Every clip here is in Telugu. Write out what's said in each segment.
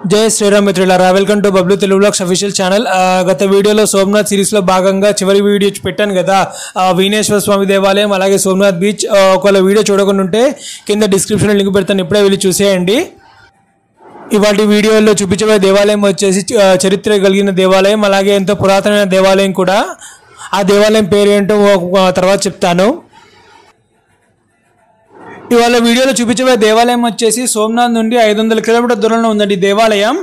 జై శ్రీరామ్ మిత్రులారా, welcome to Bablu Telugu blogs official channel. గత వీడియోలో సోమనాథ్ సిరీస్లో భాగంగా చివరి వీడియో పెట్టాను కదా, వీణేశ్వర స్వామి దేవాలయం అలాగే సోమనాథ్ బీచ్. ఒకవేళ వీడియో చూడకుండా ఉంటే కింద డిస్క్రిప్షన్లో లింక్ పెడతాను, ఇప్పుడే వెళ్ళి చూసేయండి. ఇవాటి వీడియోలో చూపించే దేవాలయం వచ్చేసి చరిత్ర కలిగిన దేవాలయం, అలాగే ఎంతో పురాతనమైన దేవాలయం కూడా. ఆ దేవాలయం పేరు ఏంటో తర్వాత చెప్తాను. ఇవాళ వీడియోలో చూపించే దేవాలయం వచ్చేసి సోమనాథ్ నుండి 500 కిలోమీటర్ దూరంలో ఉందండి ఈ దేవాలయం.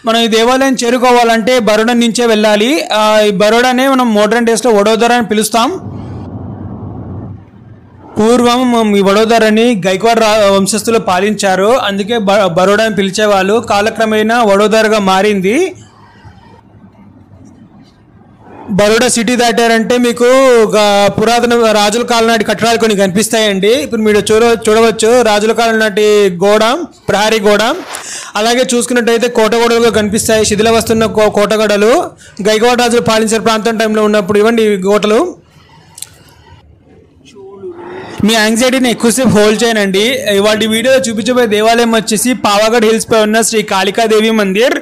మనం ఈ దేవాలయం చేరుకోవాలంటే బరోడా నుంచే వెళ్ళాలి. ఈ బరోడానే మనం మోడర్న్ డేస్లో వడోదర అని పిలుస్తాం. పూర్వం ఈ వడోదరని గైక్వాడ్ వంశస్థులు పాలించారు, అందుకే బరోడా అని పిలిచేవాళ్ళు. కాలక్రమేణా వడోదరగా మారింది. బరోడా సిటీ దాటారంటే మీకు పురాతన రాజుల కాలం నాటి కట్టడాలు కొన్ని కనిపిస్తాయండి. ఇప్పుడు మీరు చూడవచ్చు రాజుల కాలం నాటి గోడ, ప్రహరీ గోడ. అలాగే చూసుకున్నట్టయితే కోటగోడలుగా కనిపిస్తాయి, శిథిలవస్తున్న కోటగోడలు. గైక్వాడ్ రాజులు పాలించిన ప్రాంతం టైంలో ఉన్నప్పుడు ఇవ్వండి ఈ కోటలు. మీ యాంగ్జైటీని ఎక్కువసేపు హోల్డ్ చేయనండి. ఇవాళ వీడియోలో చూపించబోయే దేవాలయం వచ్చేసి పావాగఢ్ హిల్స్ పై ఉన్న శ్రీ కాళికాదేవి మందిర్.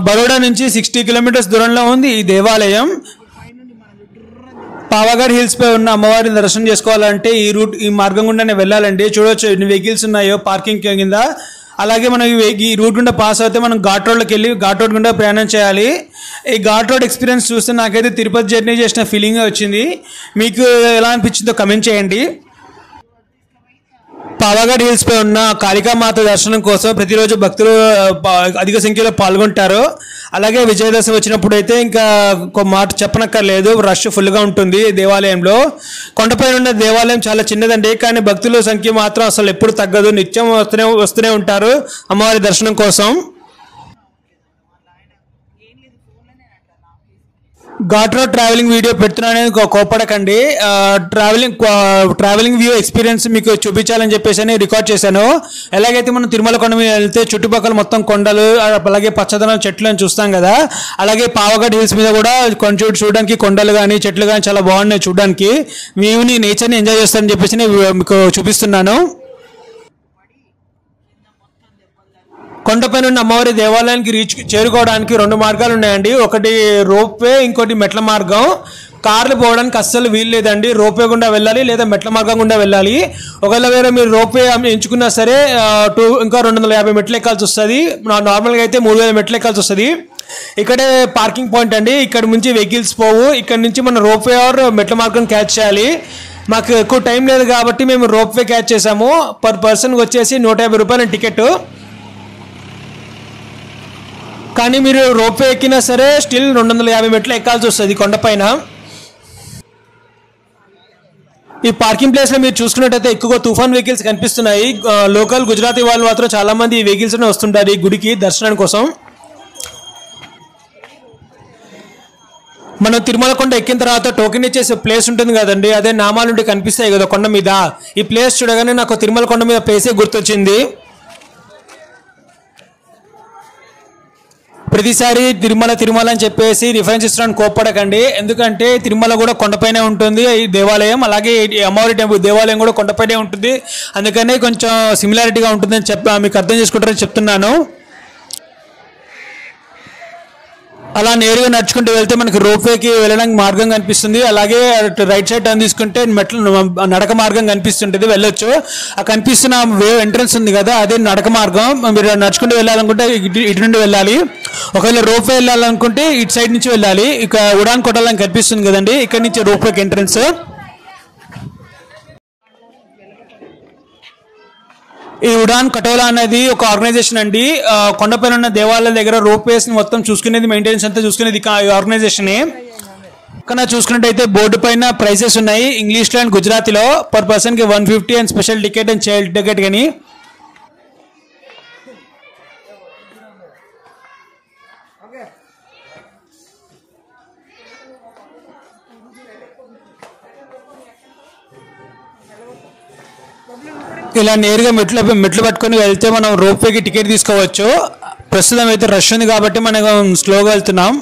బరోడా నుంచి 60 కిలోమీటర్స్ దూరంలో ఉంది ఈ దేవాలయం. పావాగఢ్ హిల్స్ పై ఉన్న అమ్మవారిని దర్శనం చేసుకోవాలంటే ఈ మార్గం గుండానే వెళ్ళాలండి. చూడవచ్చు ఎన్ని వెహికల్స్ ఉన్నాయో పార్కింగ్ కింద. అలాగే మనం ఈ రూట్ గుండా పాస్ అయితే మనం ఘాట్ రోడ్లోకి వెళ్ళి ఘాట్ రోడ్ గుండా ప్రయాణం చేయాలి. ఈ ఘాట్ రోడ్ ఎక్స్పీరియన్స్ చూస్తే నాకైతే తిరుపతి జర్నీ చేసిన ఫీలింగ్ వచ్చింది. మీకు ఎలా అనిపించిందో కమెంట్ చేయండి. పావాగఢ్ హిల్స్ పై ఉన్న కాళికామాత దర్శనం కోసం ప్రతిరోజు భక్తులు అధిక సంఖ్యలో పాల్గొంటారు. అలాగే విజయదశమి వచ్చినప్పుడు అయితే ఇంకా మాట చెప్పనక్కర్లేదు, రష్ ఫుల్గా ఉంటుంది దేవాలయంలో. కొండపైన ఉన్న దేవాలయం చాలా చిన్నదండి, కానీ భక్తుల సంఖ్య మాత్రం అసలు ఎప్పుడు తగ్గదు. నిత్యం వస్తూనే ఉంటారు అమ్మవారి దర్శనం కోసం. ఘాట్ రోడ్ ట్రావెలింగ్ వీడియో పెడుతున్నానని కోపడకండి. ట్రావెలింగ్ వ్యూ ఎక్స్పీరియన్స్ మీకు చూపించాలని చెప్పేసి రికార్డ్ చేశాను. ఎలాగైతే మనం తిరుమల కొండ మీద వెళ్తే చుట్టుపక్కల మొత్తం కొండలు అలాగే పచ్చదనం చెట్లు అని చూస్తాం కదా, అలాగే పావాగఢ్ హిల్స్ మీద కూడా కొంచెం చూడడానికి కొండలు కానీ చెట్లు కానీ చాలా బాగున్నాయి చూడడానికి. వ్యూని నేచర్ని ఎంజాయ్ చేస్తానని చెప్పేసి మీకు చూపిస్తున్నాను. కొండపైన ఉన్న అమ్మవారి దేవాలయానికి చేరుకోవడానికి 2 మార్గాలు ఉన్నాయండి. ఒకటి రోప్వే, ఇంకోటి మెట్ల మార్గం. కార్లు పోవడానికి అస్సలు వీలు లేదండి, రోప్వే గుండా వెళ్ళాలి లేదా మెట్ల మార్గం గుండా వెళ్ళాలి. ఒకవేళ వేరే మీరు రోప్వే ఎంచుకున్నా సరే ఇంకా 250 మెట్లు ఎక్కాల్సి వస్తుంది. నార్మల్గా అయితే 3000 మెట్లు ఎక్కాల్సి వస్తుంది. ఇక్కడే పార్కింగ్ పాయింట్ అండి, ఇక్కడ నుంచి వెహికల్స్ పోవు. ఇక్కడ నుంచి మనం రోప్వే ఆర్ మెట్ల మార్గం క్యాచ్ చేయాలి. మాకు ఎక్కువ టైం లేదు కాబట్టి మేము రోప్వే క్యాచ్ చేసాము. పర్ పర్సన్కి వచ్చేసి 150 రూపాయల టికెట్. కానీ మీరు రోప్వే ఎక్కినా సరే స్టిల్ 250 మెట్లు ఎక్కాల్సి వస్తుంది కొండపైన. ఈ పార్కింగ్ ప్లేస్లో మీరు చూసుకున్నట్టయితే ఎక్కువగా తుఫాన్ వెహికల్స్ కనిపిస్తున్నాయి. లోకల్ గుజరాతీ వాళ్ళు మాత్రం చాలామంది ఈ వెహికల్స్లోనే వస్తుంటారు ఈ గుడికి దర్శనం కోసం. మనం తిరుమల కొండ ఎక్కిన తర్వాత టోకెన్ ఇచ్చేసే ప్లేస్ ఉంటుంది కదండి, అదే నామాలు ఉంటే కనిపిస్తాయి కదా కొండ మీద. ఈ ప్లేస్ చూడగానే నాకు తిరుమల కొండ మీద ప్లేసే గుర్తొచ్చింది. ప్రతిసారి తిరుమల అని చెప్పేసి రిఫరెన్స్ ఇస్తున్నాను, కోప్పడకండి. ఎందుకంటే తిరుమల కూడా కొండపైనే ఉంటుంది ఈ దేవాలయం, అలాగే అమ్మవారి టెంపుల్ దేవాలయం కూడా కొండపైనే ఉంటుంది. అందుకనే కొంచెం సిమిలారిటీగా ఉంటుందని మీకు అర్థం చేసుకుంటారని చెప్తున్నాను. అలా నేరుగా నడుచుకుంటూ వెళ్తే మనకి రోప్వేకి వెళ్ళడానికి మార్గం కనిపిస్తుంది. అలాగే రైట్ సైడ్ టర్న్ తీసుకుంటే నడక మార్గం కనిపిస్తుంటుంది, వెళ్ళొచ్చు. ఆ కనిపిస్తున్న ఎంట్రన్స్ ఉంది కదా, అదే నడక మార్గం. మీరు నడుచుకుంటూ వెళ్ళాలనుకుంటే ఇటు నుండి వెళ్ళాలి. ఒకవేళ రోప్వే వెళ్ళాలనుకుంటే ఇటు సైడ్ నుంచి వెళ్ళాలి. ఇక ఉడాన్ కొట్టాలని కనిపిస్తుంది కదండి, ఇక్కడ నుంచి రోప్వేకి ఎంట్రన్స్. ఈ ఉడాన్ కటోలా అనేది ఒక ఆర్గనైజేషన్ అండి. కొండపైన ఉన్న దేవాలయాల దగ్గర రోప్వేస్ మొత్తం చూసుకునేది, మెయింటెనెన్స్ అంతా చూసుకునేది ఈ ఆర్గనైజేషనే. కానీ చూసుకున్నట్టయితే బోర్డు పైన ప్రైసెస్ ఉన్నాయి ఇంగ్లీష్లో అండ్ గుజరాతీలో. పర్ పర్సన్కి 150 and special ticket and child ticket. కానీ ఇలా నేరుగా మెట్లు పట్టుకొని వెళ్తే మనం రోప్వేకి టికెట్ తీసుకోవచ్చు. ప్రస్తుతం అయితే రష్ ఉంది కాబట్టి మనం స్లోగా వెళ్తున్నాం.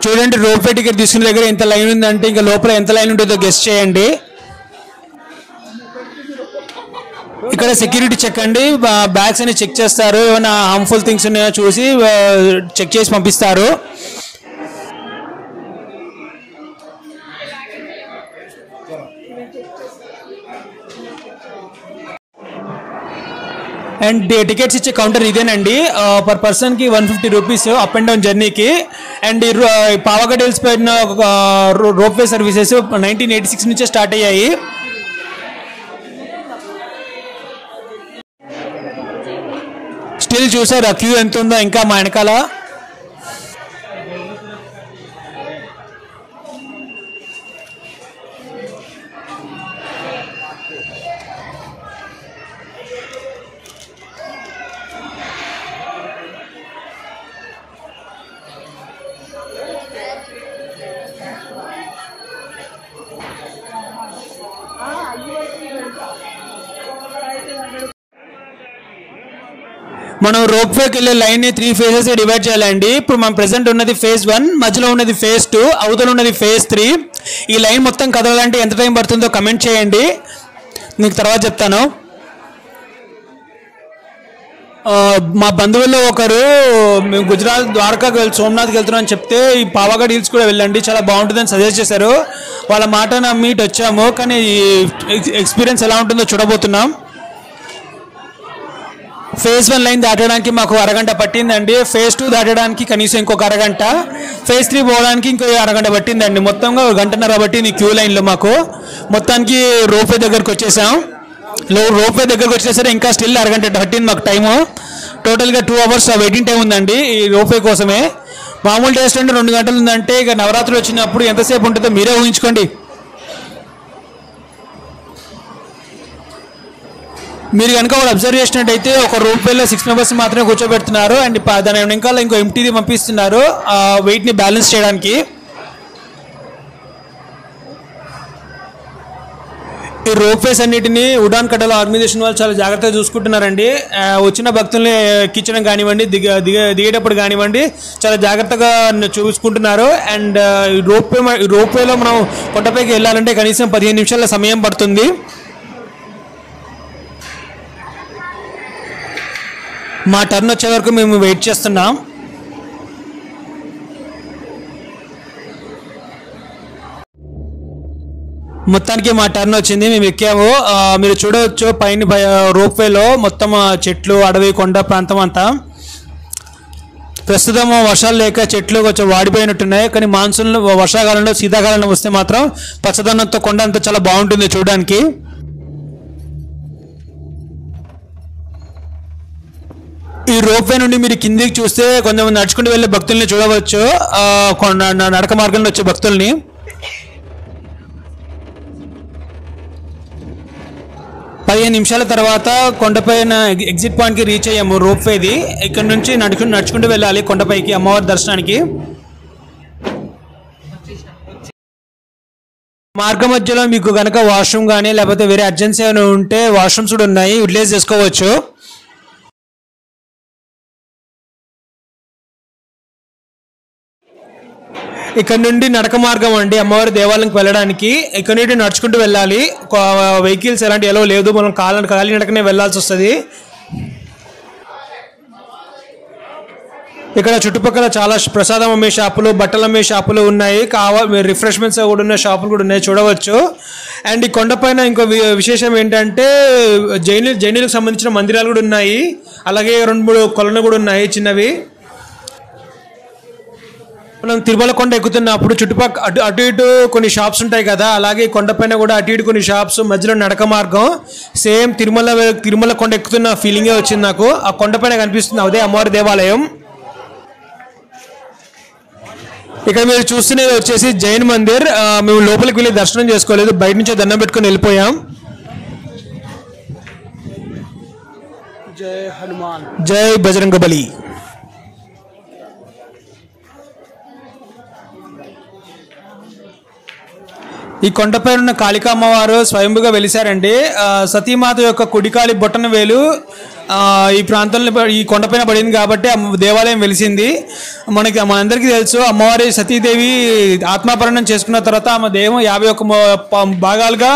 చూడండి రోప్వే టికెట్ తీసుకునే దగ్గర ఎంత లైన్ ఉందంటే ఇంకా లోపల ఎంత లైన్ ఉంటుందో గెస్ట్ చేయండి. ఇక్కడ సెక్యూరిటీ చెక్ అండి, బ్యాగ్స్ అని చెక్ చేస్తారు, ఏమైనా హార్మ్ఫుల్ థింగ్స్ ఉన్నాయో చూసి చెక్ చేసి పంపిస్తారు. అండ్ టికెట్స్ ఇచ్చే కౌంటర్ ఇదేనండి. పర్ పర్సన్కి 150 రూపీస్ అప్ అండ్ డౌన్ జర్నీకి. అండ్ పావాగఢ్ హిల్స్ పైన రోప్వే సర్వీసెస్ 1986 నుంచే స్టార్ట్ అయ్యాయి. స్టిల్ చూసారు క్యూ ఎంత ఉందో ఇంకా మా వెనకాల. మనం రోప్వేకి వెళ్ళే లైన్ ని 3 phases డివైడ్ చేయాలండి. ఇప్పుడు మనం ప్రెసెంట్ ఉన్నది phase 1, మధ్యలో ఉన్నది phase 2, అవతల ఉన్నది phase 3. ఈ లైన్ మొత్తం కదలాలంటే ఎంత టైం పడుతుందో కమెంట్ చేయండి, మీకు తర్వాత చెప్తాను. మా బంధువుల్లో ఒకరు మేము గుజరాత్ ద్వారకాకి సోమనాథ్కి వెళ్తున్నాం అని చెప్తే ఈ పావాగఢ్ హిల్స్ కూడా వెళ్ళండి చాలా బాగుంటుందని సజెస్ట్ చేశారు. వాళ్ళ మాట నమ్మి వచ్చాము, కానీ ఎక్స్పీరియన్స్ ఎలా ఉంటుందో చూడబోతున్నాం. phase 1 లైన్ దాటడానికి మాకు అరగంట పట్టిందండి. phase 2 దాటడానికి కనీసం ఇంకొక అరగంట, phase 3 పోవడానికి ఇంకో అరగంట పట్టిందండి. మొత్తంగా 1.5 గంటన్నర పట్టింది క్యూ లైన్లో మాకు. మొత్తానికి రోప్వే దగ్గరకు వచ్చేసాం. రోప్వే దగ్గరకు వచ్చేసరికి ఇంకా స్టిల్ అరగంట పట్టింది మాకు టైము. టోటల్గా 2 hours వెయిటింగ్ టైం ఉందండి ఈ రోప్వే కోసమే. మామూలు టేస్ట్ అంటే 2 గంటలు ఉందంటే ఇక నవరాత్రులు వచ్చినప్పుడు ఎంతసేపు ఉంటుందో మీరే ఊహించుకోండి. మీరు కనుక వాళ్ళు అబ్జర్వ్ చేసినట్టయితే ఒక రోప్వేలో 6 members మాత్రమే కూర్చోబెడుతున్నారు. అండ్ దాని వెనకాల ఇంకో ఎంటీది పంపిస్తున్నారు వెయిట్ని బ్యాలెన్స్ చేయడానికి. ఈ రోప్వేస్ అన్నిటిని ఉడాన్ కడల ఆర్గనైజేషన్ వాళ్ళు చాలా జాగ్రత్తగా చూసుకుంటున్నారండి. వచ్చిన భక్తుల్ని ఎక్కించడం కానివ్వండి, దిగేటప్పుడు కానివ్వండి చాలా జాగ్రత్తగా చూసుకుంటున్నారు. అండ్ రోప్వేలో మనం కొండపైకి వెళ్ళాలంటే కనీసం 15 నిమిషాల సమయం పడుతుంది. మా టర్న్ వచ్చే వరకు మేము వెయిట్ చేస్తున్నాం. మొత్తానికి మా టర్న్ వచ్చింది, మేము ఎక్కాము. మీరు చూడవచ్చు పైన రోప్వేలో మొత్తం చెట్లు, అడవి, కొండ ప్రాంతం అంతా. ప్రస్తుతం వర్షాలు లేక చెట్లు కొంచెం వాడిపోయినట్టున్నాయి, కానీ మాన్సూన్లో వర్షాకాలంలో శీతాకాలంలో వస్తే మాత్రం పచ్చదనంతో కొండ అంతా చాలా బాగుంటుంది చూడడానికి. ఈ రోప్వే నుండి మీరు కిందికి చూస్తే కొంతమంది నడుచుకుంటూ వెళ్ళే భక్తుల్ని చూడవచ్చు, నడక మార్గంలో వచ్చే భక్తుల్ని. పదిహేను నిమిషాల తర్వాత కొండపైన ఎగ్జిట్ పాయింట్కి రీచ్ అయ్యాము రోప్వేది. ఇక్కడ నుంచి నడుచుకుంటూ వెళ్ళాలి కొండపైకి అమ్మవారి దర్శనానికి. మార్గ మధ్యలో మీకు కనుక వాష్రూమ్ కానీ లేకపోతే వేరే అర్జెన్సీ ఏమైనా ఉంటే వాష్రూమ్స్ కూడా ఉన్నాయి, యూటిలైజ్ చేసుకోవచ్చు. ఇక్కడ నుండి నడక మార్గం అండి అమ్మవారి దేవాలయంకి వెళ్ళడానికి. ఇక్కడ నుండి నడుచుకుంటూ వెళ్ళాలి, వెహికల్స్ ఎలాంటి ఎలా లేదు, మనం కాలి నడకనే వెళ్ళాల్సి వస్తుంది. ఇక్కడ చుట్టుపక్కల చాలా ప్రసాదం అమ్మే షాపులు, బట్టలు అమ్మే షాపులు ఉన్నాయి, రిఫ్రెష్మెంట్స్ కూడా ఉన్న షాపులు కూడా ఉన్నాయి, చూడవచ్చు. అండ్ ఈ కొండపైన ఇంకో విశేషం ఏంటంటే జైనులకు సంబంధించిన మందిరాలు కూడా ఉన్నాయి, అలాగే 2-3 కొలను కూడా ఉన్నాయి చిన్నవి. మనం తిరుమల కొండ ఎక్కుతున్నప్పుడు చుట్టుపక్కల అటు ఇటు కొన్ని షాప్స్ ఉంటాయి కదా, అలాగే కొండపైన కూడా అటు ఇటు కొన్ని షాప్స్, మధ్యలో నడక మార్గం. సేమ్ తిరుమల కొండ ఎక్కుతున్న ఫీలింగే వచ్చింది నాకు. ఆ కొండపైన కనిపిస్తుంది అదే అమ్మవారి దేవాలయం. ఇక్కడ మీరు చూస్తున్నది వచ్చేసి జైన్ మందిర్. మేము లోపలికి వెళ్ళి దర్శనం చేసుకోలేదు, బయట నుంచే దండం పెట్టుకొని వెళ్ళిపోయాం. జై హనుమాన్, జై బజరంగబలి. ఈ కొండపైన ఉన్న కాళికా అమ్మవారు స్వయంభుగా వెలిశారండి. సతీమాత యొక్క కుడికాలి బొట్టన వేలు ఈ ప్రాంతంలో ఈ కొండపైన పడింది కాబట్టి దేవాలయం వెలిసింది. మనందరికీ తెలుసు, అమ్మవారి సతీదేవి ఆత్మాపరణం చేసుకున్న తర్వాత ఆమె దేహం 51 భాగాలుగా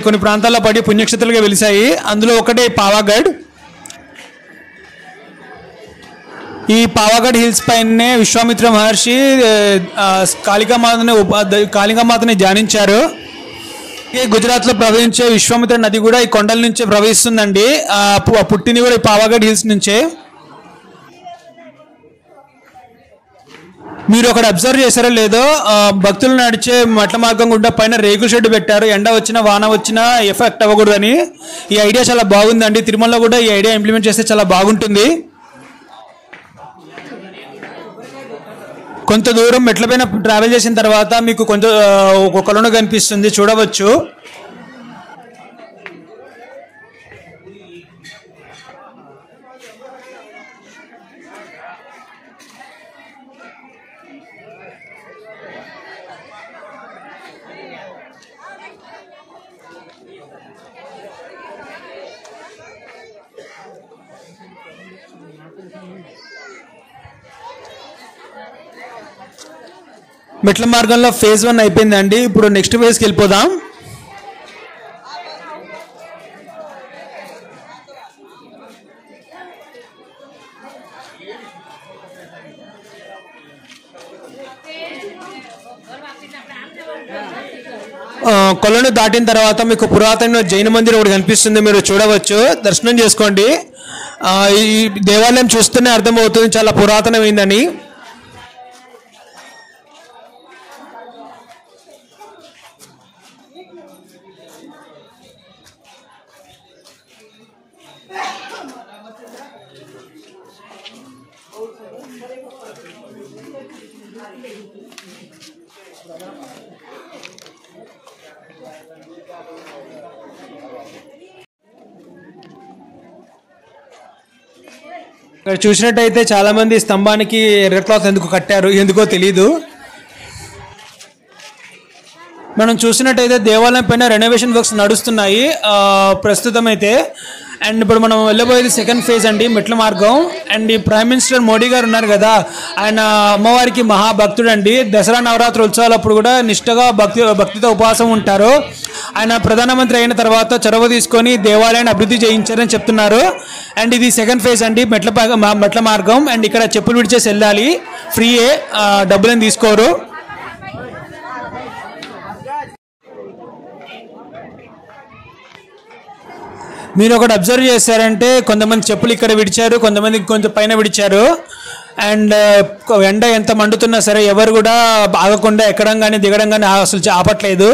కొన్ని ప్రాంతాల్లో పడి పుణ్యక్షేత్రాలుగా వెలిసాయి. అందులో ఒకటే పావాగఢ్. ఈ పావాగఢ్ హిల్స్ పైనే విశ్వామిత్ర మహర్షి కాళికామాతని ధ్యానించారు. గుజరాత్లో ప్రవహించే విశ్వామిత్ర నది కూడా ఈ కొండల నుంచే ప్రవహిస్తుందండి. పుట్టింది కూడా ఈ పావాగఢ్ హిల్స్ నుంచే. మీరు ఒకటి అబ్జర్వ్ చేశారో లేదో, భక్తులు నడిచే మెట్ల మార్గం గుండా పైన రేకుల షెడ్ పెట్టారు. ఎండ వచ్చినా వాన వచ్చినా ఎఫెక్ట్ అవ్వకూడదని. ఈ ఐడియా చాలా బాగుందండి. తిరుమలలో కూడా ఈ ఐడియా ఇంప్లిమెంట్ చేస్తే చాలా బాగుంటుంది. కొంత దూరం మెట్లపైన ట్రావెల్ చేసిన తర్వాత మీకు ఒక కొలను కనిపిస్తుంది, చూడవచ్చు. మెట్ల మార్గంలో ఫేజ్ 1 అయిపోయిందండి. ఇప్పుడు నెక్స్ట్ ఫేజ్కి వెళ్ళిపోదాం. కొలను దాటిన తర్వాత మీకు పురాతన జైన మందిరం ఒకటి కనిపిస్తుంది, మీరు చూడవచ్చు. దర్శనం చేసుకోండి. ఈ దేవాలయం చూస్తూనే అర్థమవుతుంది చాలా పురాతనమైందని. ఇక్కడ చూసినట్టయితే చాలా మంది స్తంభానికి ఎర్ర క్లాత్ ఎందుకు కట్టారు, ఎందుకో తెలీదు. మనం చూసినట్టయితే దేవాలయం పైన రెనోవేషన్ వర్క్స్ నడుస్తున్నాయి ప్రస్తుతం అయితే. అండ్ ఇప్పుడు మనం వెళ్ళబోయేది సెకండ్ ఫేజ్ అండి, మెట్ల మార్గం. అండ్ ఈ ప్రైమ్ మినిస్టర్ మోడీ గారు ఉన్నారు కదా, ఆయన అమ్మవారికి మహాభక్తుడు అండి. దసరా నవరాత్రి ఉత్సవాలప్పుడు కూడా నిష్ఠగా భక్తితో ఉపవాసం ఉంటారు. ఆయన ప్రధానమంత్రి అయిన తర్వాత చొరవ తీసుకొని దేవాలయాన్ని అభివృద్ధి చేయించారని చెప్తున్నారు. అండ్ ఇది సెకండ్ ఫేజ్ అండి, మెట్ల మార్గం. అండ్ ఇక్కడ చెప్పులు విడిచేసి వెళ్ళాలి, ఫ్రీయే, డబ్బులేం తీసుకోరు. మీరు ఒకటి అబ్జర్వ్ చేశారంటే, కొంతమంది చెప్పులు ఇక్కడ విడిచారు, కొంతమంది కొంచెం పైన విడిచారు. అండ్ ఎండ ఎంత మండుతున్నా సరే ఎవరు కూడా ఆగకుండా ఎక్కడం కానీ దిగడం కానీ అసలు ఆపట్లేదు,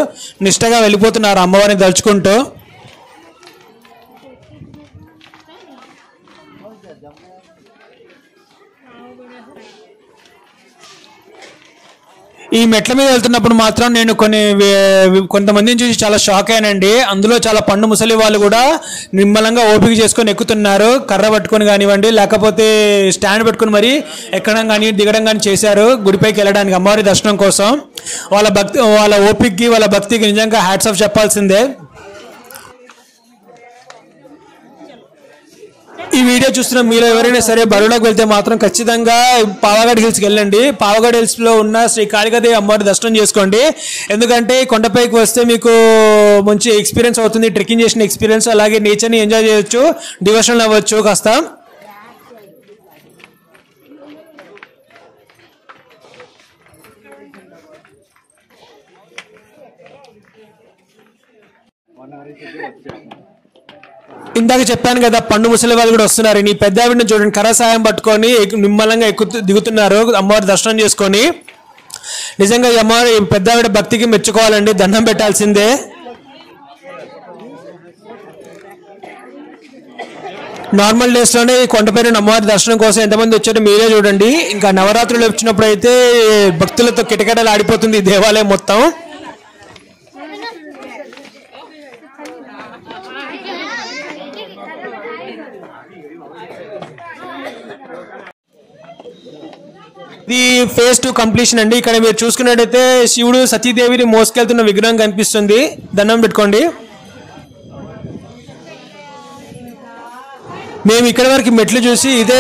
నిష్టగా వెళ్ళిపోతున్నారు అమ్మవారిని తలుచుకుంటూ. ఈ మెట్ల మీద వెళ్తున్నప్పుడు మాత్రం నేను కొంతమందిని చూసి చాలా షాక్ అయ్యానండి. అందులో చాలా పండు ముసలి వాళ్ళు కూడా నిమ్మలంగా ఓపిక చేసుకొని ఎక్కుతున్నారు. కర్ర పట్టుకొని కానివ్వండి, లేకపోతే స్టాండ్ పెట్టుకుని మరి ఎక్కడం కానీ దిగడం కానీ చేశారు గుడిపైకి వెళ్ళడానికి అమ్మవారి దర్శనం కోసం. వాళ్ళ ఓపికకి వాళ్ళ భక్తికి నిజంగా హ్యాట్స్ ఆఫ్ చెప్పాల్సిందే. ఈ వీడియో చూస్తున్న మీరు ఎవరైనా సరే బరోడాకు వెళ్తే మాత్రం ఖచ్చితంగా పావాగఢ్ హిల్స్కి వెళ్ళండి. పావాగఢ్ హిల్స్లో ఉన్న శ్రీ కాళికాదేవి అమ్మవారి దర్శనం చేసుకోండి. ఎందుకంటే కొండపైకి వస్తే మీకు మంచి ఎక్స్పీరియన్స్ అవుతుంది, ట్రెక్కింగ్ చేసిన ఎక్స్పీరియన్స్. అలాగే నేచర్ని ఎంజాయ్ చేయొచ్చు, డివోషనల్ అవ్వచ్చు కాస్త. ఇందాక చెప్పాను కదా, పండు ముసలి వాళ్ళు కూడా వస్తున్నారు. నీ పెద్ద ఆవిడని చూడండి, కర్ర సాయం పట్టుకొని నిమ్మలంగా దిగుతున్నారు అమ్మవారి దర్శనం చేసుకొని. నిజంగా ఈ అమ్మవారి పెద్ద ఆవిడ భక్తికి మెచ్చుకోవాలండి, దండం పెట్టాల్సిందే. నార్మల్ డేస్లోనే కొండపైన అమ్మవారి దర్శనం కోసం ఎంతమంది వచ్చారో మీరే చూడండి. ఇంకా నవరాత్రులు వచ్చినప్పుడు అయితే భక్తులతో కిటకిటలు ఆడిపోతుంది ఈ దేవాలయం మొత్తం. ఇది ఫేజ్ 2 కంప్లీషన్ అండి. ఇక్కడ మీరు చూసుకున్నట్టయితే శివుడు సతీదేవిని మోసుకెళ్తున్న విగ్రహం కనిపిస్తుంది, దండం పెట్టుకోండి. మేము ఇక్కడ వరకు మెట్లు చూసి ఇదే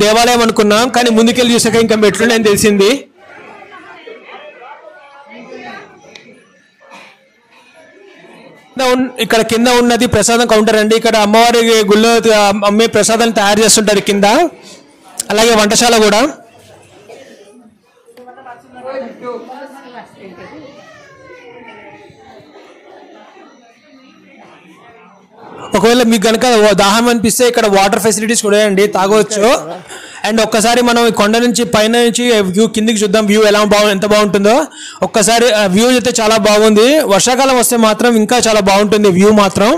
దేవాలయం అనుకున్నాం, కానీ ముందుకెళ్ళి చూసాక ఇంకా మెట్లు నేను తెలిసింది. ఇక్కడ కింద ఉన్నది ప్రసాదం కౌంటర్ అండి. ఇక్కడ అమ్మవారి గుళ్ళో అమ్మే ప్రసాదాన్ని తయారు చేస్తుంటారు కింద, అలాగే వంటశాల కూడా. ఒకవేళ మీకు కనుక దాహం అనిపిస్తే ఇక్కడ వాటర్ ఫెసిలిటీస్ కూడా అండి, తాగవచ్చు. అండ్ ఒక్కసారి మనం ఈ కొండ నుంచి పైన నుంచి వ్యూ కిందికి చూద్దాం, వ్యూ ఎంత బాగుంటుందో. ఒక్కసారి వ్యూ అయితే చాలా బాగుంది. వర్షాకాలం వస్తే మాత్రం ఇంకా చాలా బాగుంటుంది వ్యూ మాత్రం.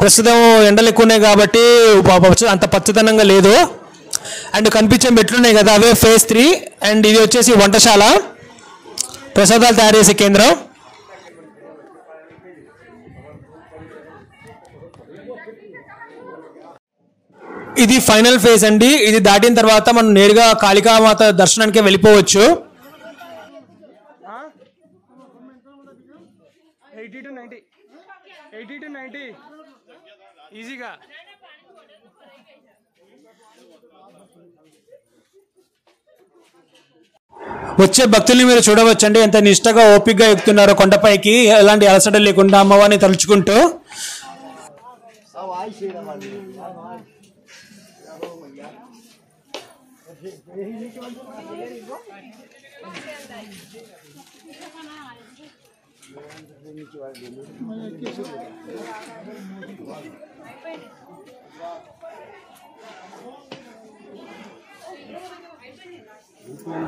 ప్రస్తుతం ఎండలు ఎక్కువ ఉన్నాయి కాబట్టి అంత పచ్చదనంగా లేదు. అండ్ కనిపించే మెట్లు ఉన్నాయి కదా, అవే ఫేజ్ 3. అండ్ ఇది వచ్చేసి వంటశాల, ప్రసాదాలు తయారు చేసే కేంద్రం. ఇది ఫైనల్ ఫేజ్ అండి. ఇది దాటిన తర్వాత మనం నేరుగా కాళికామాత దర్శనానికి వెళ్ళిపోవచ్చు. 80 to 90 ఈజీగా. వచ్చే భక్తుల్ని మీరు చూడవచ్చండి, ఎంత నిష్టగా ఓపికగా ఎక్కుతున్నారో కొండపైకి, ఎలాంటి అలసట లేకుండా అమ్మవారిని తలుచుకుంటూ.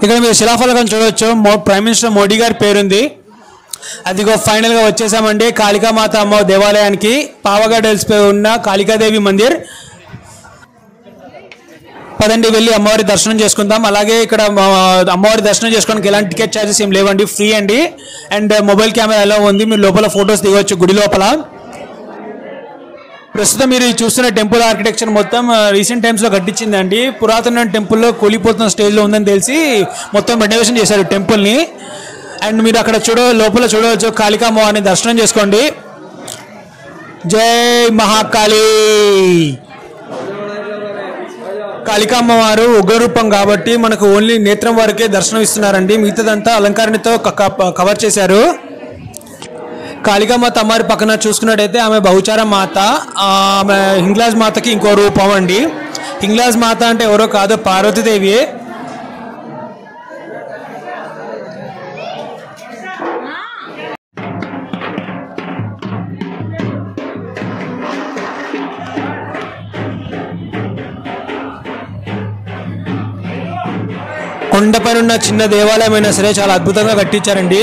ఇక్కడ మీరు శిలాఫలకం చూడవచ్చు, ప్రైమ్ మినిస్టర్ మోడీ గారి పేరుంది. అదిగో ఫైనల్ గా వచ్చేసామండి కాళికామాత అమ్మ దేవాలయానికి. పావగఢ్ హిల్స్ పై ఉన్న కాళికాదేవి మందిర్. పదండి వెళ్ళి అమ్మవారి దర్శనం చేసుకుందాం. అలాగే ఇక్కడ అమ్మవారి దర్శనం చేసుకోవడానికి ఎలాంటి టికెట్ ఛార్జెస్ ఏం లేవండి, ఫ్రీ అండి. అండ్ మొబైల్ కెమెరా ఎలా ఉంది, మీరు లోపల ఫొటోస్ దిగవచ్చు గుడి లోపల. ప్రస్తుతం మీరు చూస్తున్న టెంపుల్ ఆర్కిటెక్చర్ మొత్తం రీసెంట్ టైమ్స్లో కట్టించిందండి. పురాతన టెంపుల్లో కూలిపోతున్న స్టేజ్లో ఉందని తెలిసి మొత్తం రెనోవేషన్ చేశారు టెంపుల్ని. అండ్ మీరు అక్కడ లోపల చూడవచ్చు, కాళికామ్మవారిని దర్శనం చేసుకోండి. జై మహాకాళి. కాళికామ్మవారు ఉగ్రరూపం కాబట్టి మనకు ఓన్లీ నేత్రం వరకే దర్శనం ఇస్తున్నారండి, మిగతాదంతా అలంకరణతో కవర్ చేశారు. కాళికామాత అమ్మవారి పక్కన చూసుకున్నట్టయితే ఆమె బహుచార మాత, ఆమె హింగ్లాజ్ మాతకి ఇంకో రూపం అండి. హింగ్లాజ్ మాత అంటే ఎవరో కాదు, పార్వతీదేవి. కొండపైన ఉన్న చిన్న దేవాలయం అయినా సరే చాలా అద్భుతంగా కట్టించారండి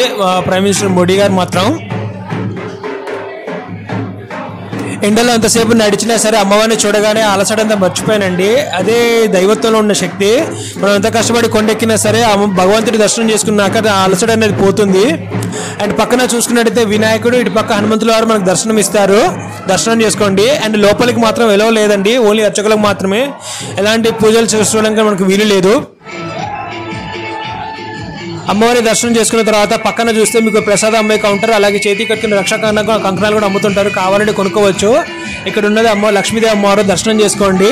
ప్రైమ్ మినిస్టర్ మోడీ గారు మాత్రం. ఎండలో ఎంతసేపు నడిచినా సరే అమ్మవారిని చూడగానే అలసడంతా మర్చిపోయానండి. అదే దైవత్వంలో ఉన్న శక్తి. మనం ఎంత కష్టపడి కొండెక్కినా సరే భగవంతుడి దర్శనం చేసుకున్నాక అలసడ అనేది పోతుంది. అండ్ పక్కన చూసుకున్నట్టయితే వినాయకుడు, ఇటు పక్క హనుమంతుల వారు మనకు దర్శనం ఇస్తారు, దర్శనం చేసుకోండి. అండ్ లోపలికి మాత్రం ఎలవ్ లేదండి, ఓన్లీ అర్చకులకు మాత్రమే. ఎలాంటి పూజలు చేసుకోవడానికి మనకు వీలు లేదు. అమ్మవారి దర్శనం చేసుకున్న తర్వాత పక్కన చూస్తే మీకు ప్రసాదం అమ్మే కౌంటర్, అలాగే చేతి కట్టుకున్న రక్షా కంకణాలు కూడా అమ్ముతుంటారు, కావాలంటే కొనుక్కోవచ్చు. ఇక్కడ ఉన్నది లక్ష్మీదేవి అమ్మవారు, దర్శనం చేసుకోండి.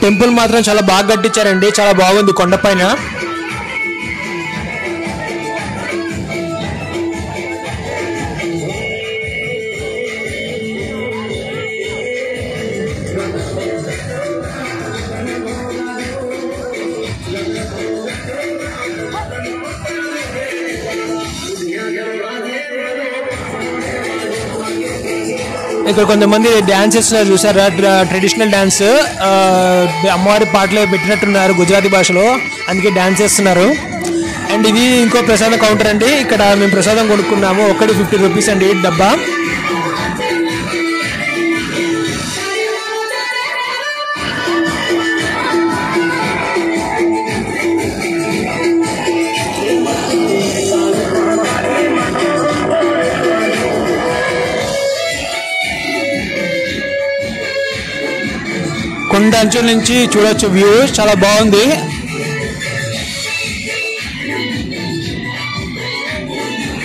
టెంపుల్ మాత్రం చాలా బాగా కట్టించారండి, చాలా బాగుంది కొండపైన. ఇక్కడ కొంతమంది డ్యాన్స్ చేస్తున్నారు చూసారా, ట్రెడిషనల్ డ్యాన్స్. అమ్మవారి పాటలు పెట్టినట్టున్నారు గుజరాతీ భాషలో, అందుకే డ్యాన్స్ చేస్తున్నారు. అండ్ ఇది ఇంకో ప్రసాదం కౌంటర్ అండి. ఇక్కడ మేము ప్రసాదం కొనుక్కున్నాము, ఒకటి 50 రూపీస్ అండి డబ్బా. కొండ అంచుల నుంచి చూడొచ్చు వ్యూ, చాలా బాగుంది.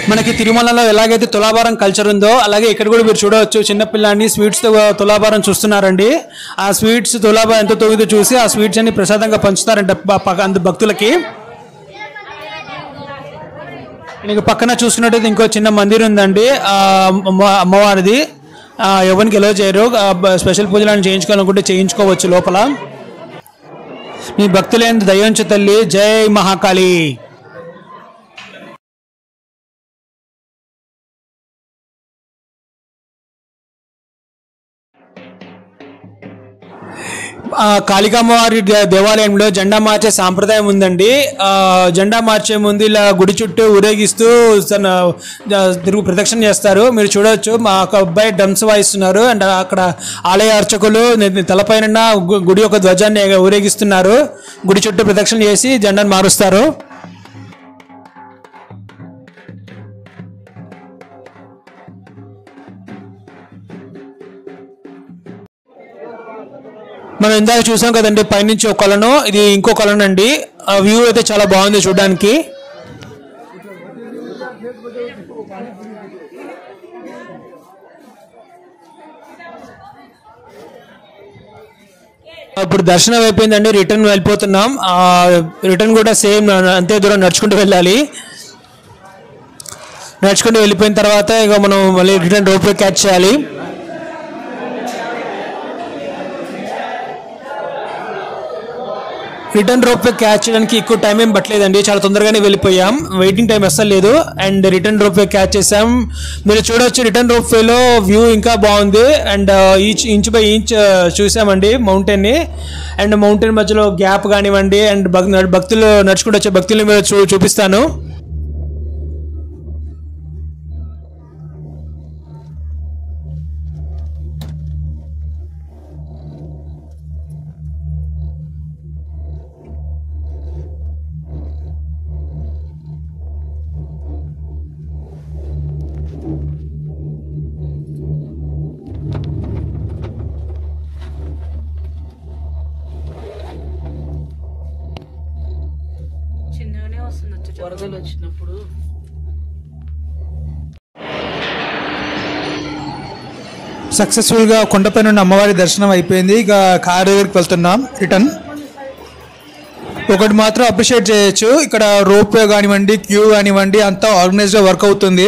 మనకి తిరుమలలో ఎలాగైతే తులాభారం కల్చర్ ఉందో అలాగే ఇక్కడ కూడా మీరు చూడవచ్చు చిన్నపిల్లాన్ని స్వీట్స్తో తులాభారం చూస్తున్నారండి. ఆ స్వీట్స్ తులాభారం ఎంత తొగిదో చూసి ఆ స్వీట్స్ అన్ని ప్రసాదంగా పంచుతారంట భక్తులకి. నీకు పక్కన చూసుకున్నట్టయితే ఇంకో చిన్న మందిరం ఉందండి అమ్మవారిది. ఎవరికి ఎలా చేయరు, స్పెషల్ పూజలను చేయించుకోవాలనుకుంటే చేయించుకోవచ్చు లోపల. మీ భక్తులేందు దయించు తల్లి, జై మహాకాళి. కాళికామ్మవారి దేవాలయంలో జెండా మార్చే సాంప్రదాయం ఉందండి. జెండా మార్చే ముందు ఇలా గుడి చుట్టూ ఊరేగిస్తూ తిరుగు ప్రదక్షిణ చేస్తారు. మీరు చూడవచ్చు మా అబ్బాయి డ్రమ్స్ వాయిస్తున్నారు అండ్ అక్కడ ఆలయ అర్చకులు తలపైన గుడి యొక్క ధ్వజాన్ని ఊరేగిస్తున్నారు. గుడి చుట్టూ ప్రదక్షిణ చేసి జెండాను మారుస్తారు. మనం ఇందాక చూసాం కదండి పైనుంచి ఒక కొలను, ఇది ఇంకో కొలను అండి. ఆ వ్యూ అయితే చాలా బాగుంది చూడడానికి. ఇప్పుడు దర్శనం అయిపోయిందండి, రిటర్న్ వెళ్ళిపోతున్నాం. రిటర్న్ కూడా సేమ్ అంతే దూరం నడుచుకుంటూ వెళ్ళాలి. నడుచుకుంటూ వెళ్ళిపోయిన తర్వాత ఇక మనం మళ్ళీ రిటర్న్ రోప్ వే క్యాచ్ చేయాలి. రిటర్న్ రోప్ వే క్యాచ్ చేయడానికి ఎక్కువ టైం ఏం పట్టలేదండి, చాలా తొందరగానే వెళ్ళిపోయాం. వెయిటింగ్ టైం అస్సలు లేదు. And return rope way catch చేసాం. మీరు చూడవచ్చు రిటర్న్ రోప్ వేలో వ్యూ ఇంకా బాగుంది. అండ్ ఇంచ్ బై ఇంచ్ చూసామండి మౌంటైన్ని. అండ్ మౌంటైన్ మధ్యలో గ్యాప్ కానివ్వండి అండ్ భక్తులు నడుచుకుంటూ వచ్చే భక్తులు మీరు చూపిస్తాను. వరదలు వచ్చినప్పుడు సక్సెస్ఫుల్గా కొండపై నుండి అమ్మవారి దర్శనం అయిపోయింది. ఇక కార్ దగ్గరికి వెళ్తున్నాం రిటర్న్. ఒకటి మాత్రం అప్రిషియేట్ చేయొచ్చు, ఇక్కడ రోప్ వే కానివ్వండి క్యూ కానివ్వండి అంతా ఆర్గనైజ్డ్గా వర్క్ అవుతుంది.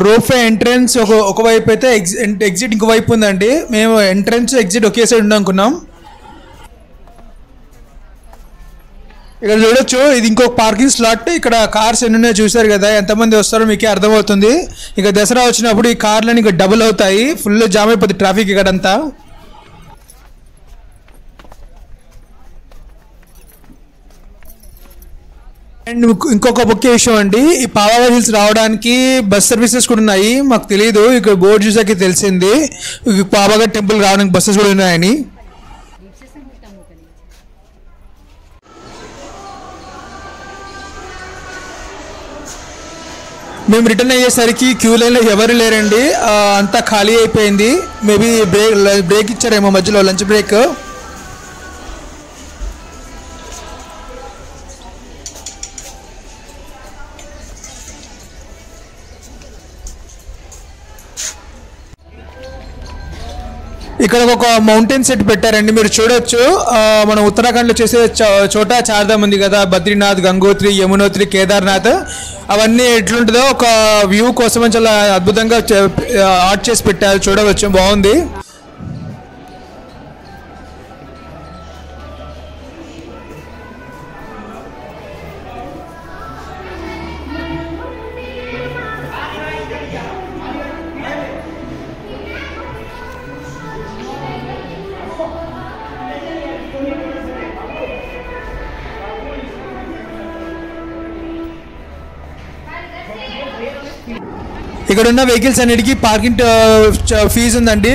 రోప్ వే ఎంట్రన్స్ ఒకవైపు అయితే ఎగ్జిట్ ఇంకోవైపు ఉందండి. మేము ఎంట్రన్స్ ఎగ్జిట్ ఒకే సైడ్ ఉందనుకున్నాం. ఇక్కడ చూడొచ్చు ఇది ఇంకొక పార్కింగ్ స్లాట్. ఇక్కడ కార్స్ ఎన్ని ఉన్నాయో చూసారు కదా, ఎంతమంది వస్తారో మీకే అర్థమవుతుంది. ఇక దసరా వచ్చినప్పుడు ఈ కార్లని ఇక డబుల్ అవుతాయి, ఫుల్ జామ్ అయిపోతుంది ట్రాఫిక్ ఇక్కడంతా. అండ్ ఇంకొక ముఖ్య విషయం అండి, ఈ పావాగఢ్ హిల్స్ రావడానికి బస్ సర్వీసెస్ కూడా ఉన్నాయి. మాకు తెలియదు, ఇక్కడ బోర్డు చూసాక తెలిసింది పావాగఢ్ టెంపుల్ రావడానికి బస్సెస్ కూడా ఉన్నాయని. మేము రిటర్న్ అయ్యేసరికి క్యూ లైన్లో ఎవరు లేరండి, అంతా ఖాళీ అయిపోయింది. మేబీ బ్రేక్ ఇచ్చారేమో మధ్యలో, లంచ్ బ్రేక్. ఇక్కడ ఒక మౌంటైన్ సెట్ పెట్టారండి, మీరు చూడొచ్చు. మనం ఉత్తరాఖండ్లో చేసే చోటా చార్ధామ్ ఉంది కదా, బద్రీనాథ్, గంగోత్రి, యమునోత్రి, కేదార్నాథ్, అవన్నీ ఎట్లుంటుందో ఒక వ్యూ కోసం చాలా అద్భుతంగా ఆర్ట్ చేసి పెట్టారు, చూడవచ్చు, బాగుంది. ఇక్కడ ఉన్న వెహికల్స్ అన్నిటికీ పార్కింగ్ ఫీజు ఉందండి.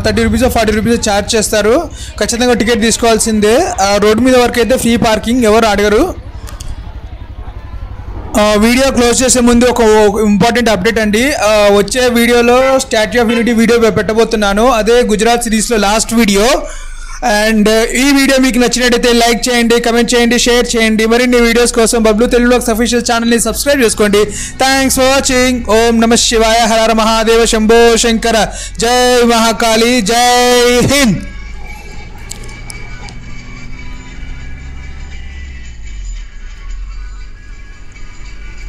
30 రూపీస్ 40 రూపీస్ ఛార్జ్ చేస్తారు. ఖచ్చితంగా టికెట్ తీసుకోవాల్సిందే. రోడ్డు మీద వరకు అయితే ఫ్రీ పార్కింగ్, ఎవరు అడగరు. వీడియో క్లోజ్ చేసే ముందు ఒక ఇంపార్టెంట్ అప్డేట్ అండి. వచ్చే వీడియోలో స్టాట్యూ ఆఫ్ యూనిటీ వీడియో పెట్టబోతున్నాను. అదే గుజరాత్ సిరీస్లో లాస్ట్ వీడియో. అండ్ ఈ వీడియో మీకు నచ్చినట్టయితే లైక్ చేయండి, కమెంట్ చేయండి, షేర్ చేయండి. మరిన్ని వీడియోస్ కోసం బబ్లు తెలుగు వ్లాగ్స్ అఫీషియల్ ఛానల్ని సబ్స్క్రైబ్ చేసుకోండి. Thanks for watching. ఓం నమ శివాయ, హర హర మహాదేవ, శంభో శంకర, జై మహాకాళి, జై హింద్.